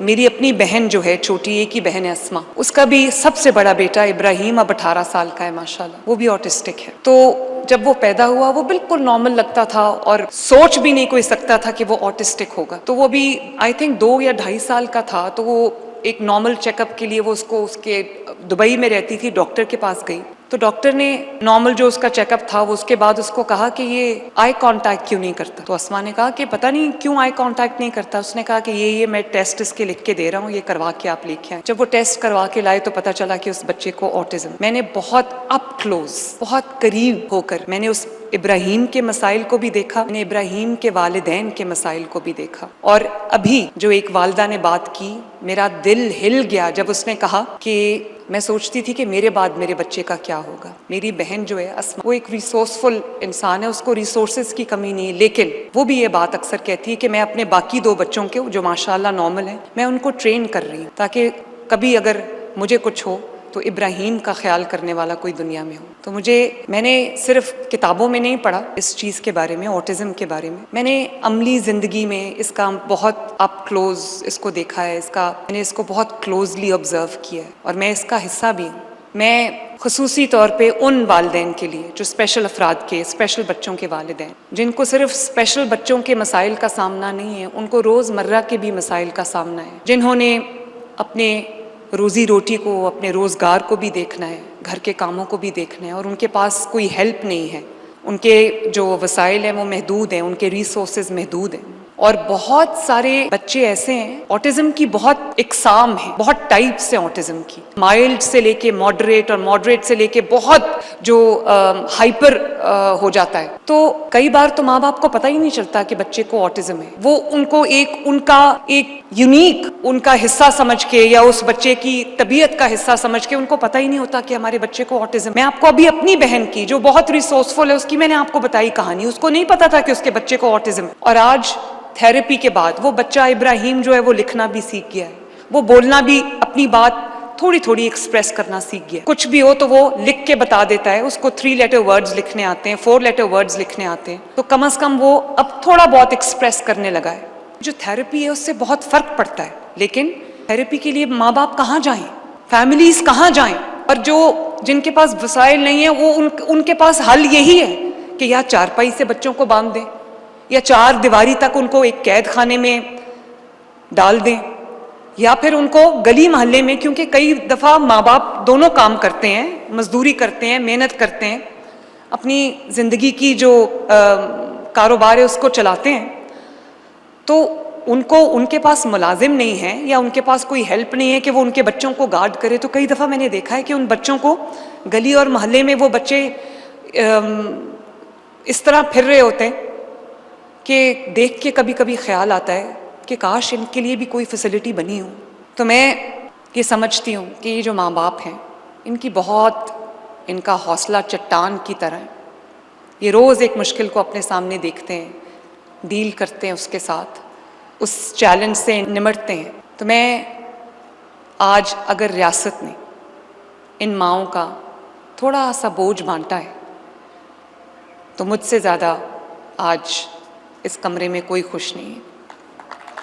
मेरी अपनी बहन जो है छोटी, एक ही बहन है अस्मा, उसका भी सबसे बड़ा बेटा इब्राहिम अब 18 साल का है माशाल्लाह, वो भी ऑटिस्टिक है। तो जब वो पैदा हुआ वो बिल्कुल नॉर्मल लगता था और सोच भी नहीं कोई सकता था कि वो ऑटिस्टिक होगा। तो वो भी आई थिंक 2 या 2.5 साल का था, तो वो एक नॉर्मल चेकअप के लिए वो उसको उसके दुबई में रहती थी, डॉक्टर के पास गई। तो डॉक्टर ने नॉर्मल जो उसका चेकअप था वो उसके बाद उसको कहा कि ये आई कांटेक्ट क्यों नहीं करता। तो अस्मा ने कहा कि पता नहीं क्यों आई कांटेक्ट नहीं करता। उसने कहा कि ये मैं टेस्ट इसके लिख के दे रहा हूँ, ये करवा के आप लेके आए। जब वो टेस्ट करवा के लाए तो पता चला कि उस बच्चे को ऑटिज्म। मैंने बहुत अप क्लोज, बहुत करीब होकर मैंने उस इब्राहिम के मसाइल को भी देखा, मैंने इब्राहिम के वालिदैन के मसाइल को भी देखा। और अभी जो एक वालिदा ने बात की, मेरा दिल हिल गया जब उसने कहा कि मैं सोचती थी कि मेरे बाद मेरे बच्चे का क्या होगा। मेरी बहन जो है अस्मा, वो एक रिसोर्सफुल इंसान है, उसको रिसोर्सेज की कमी नहीं है, लेकिन वो भी ये बात अक्सर कहती है कि मैं अपने बाकी 2 बच्चों के जो माशाल्लाह नॉर्मल है, मैं उनको ट्रेन कर रही हूँ ताकि कभी अगर मुझे कुछ हो तो इब्राहिम का ख्याल करने वाला कोई दुनिया में हो। तो मैंने सिर्फ किताबों में नहीं पढ़ा इस चीज़ के बारे में, ऑटिज्म के बारे में, मैंने अमली ज़िंदगी में इसका बहुत अप क्लोज इसको देखा है, मैंने इसको बहुत क्लोजली ऑब्जर्व किया है और मैं इसका हिस्सा भी हूँ। मैं खुसूसी तौर पे उन वालिदैन के लिए जो स्पेशल अफराद के, स्पेशल बच्चों के वालिदैन, जिनको सिर्फ स्पेशल बच्चों के मसाइल का सामना नहीं है, उनको रोज़मर्रा के भी मसाइल का सामना है, जिन्होंने अपने रोज़ी रोटी को, अपने रोज़गार को भी देखना है, घर के कामों को भी देखना है और उनके पास कोई हेल्प नहीं है, उनके जो वसाइल हैं वो महदूद हैं, उनके रिसोर्सेज महदूद हैं। और बहुत सारे बच्चे ऐसे हैं, ऑटिज्म की बहुत इकसाम है, बहुत टाइप्स हैं ऑटिज्म की, माइल्ड से लेके मॉडरेट और मॉडरेट से लेके बहुत जो हाइपर हो जाता है। तो कई बार तो माँ बाप को पता ही नहीं चलता कि बच्चे को ऑटिज्म है, वो उनको उनका एक यूनिक उनका हिस्सा समझ के या उस बच्चे की तबीयत का हिस्सा समझ के उनको पता ही नहीं होता कि हमारे बच्चे को ऑटिज्म। मैं आपको अभी अपनी बहन की जो बहुत रिसोर्सफुल है उसकी मैंने आपको बताई कहानी, उसको नहीं पता था कि उसके बच्चे को ऑटिज्म। और आज थेरेपी के बाद वो बच्चा इब्राहिम जो है वो लिखना भी सीख गया है, वो बोलना भी, अपनी बात थोड़ी थोड़ी एक्सप्रेस करना सीख गया, कुछ भी हो तो वो लिख के बता देता है। उसको 3 लेटर वर्ड्स लिखने आते हैं, 4 लेटर वर्ड्स लिखने आते हैं, तो कम से कम वो अब थोड़ा बहुत एक्सप्रेस करने लगा है। जो थेरेपी है उससे बहुत फर्क पड़ता है, लेकिन थेरेपी के लिए माँ बाप कहाँ जाएं, फैमिलीज कहाँ जाएं? और जिनके पास वसाइल नहीं है वो उनके पास हल यही है कि या चारपाई से बच्चों को बांध दें या 4 दीवारी तक उनको एक कैद खाने में डाल दें, या फिर उनको गली मोहल्ले में, क्योंकि कई दफ़ा माँ बाप दोनों काम करते हैं, मजदूरी करते हैं, मेहनत करते हैं, अपनी ज़िंदगी की जो कारोबार है उसको चलाते हैं, तो उनके पास मुलाजिम नहीं है या उनके पास कोई हेल्प नहीं है कि वो उनके बच्चों को गार्ड करे। तो कई दफ़ा मैंने देखा है कि उन बच्चों को गली और मोहल्ले में वो बच्चे इस तरह फिर रहे होते हैं कि देख के कभी कभी ख्याल आता है कि काश इनके लिए भी कोई फैसिलिटी बनी हो। तो मैं ये समझती हूँ कि ये जो माँ बाप हैं इनका हौसला चट्टान की तरह है। ये रोज़ एक मुश्किल को अपने सामने देखते हैं, डील करते हैं उसके साथ, उस चैलेंज से निमटते हैं। तो मैं आज अगर रियासत ने इन माँओं का थोड़ा सा बोझ बांटा है तो मुझसे ज़्यादा आज इस कमरे में कोई खुश नहीं है।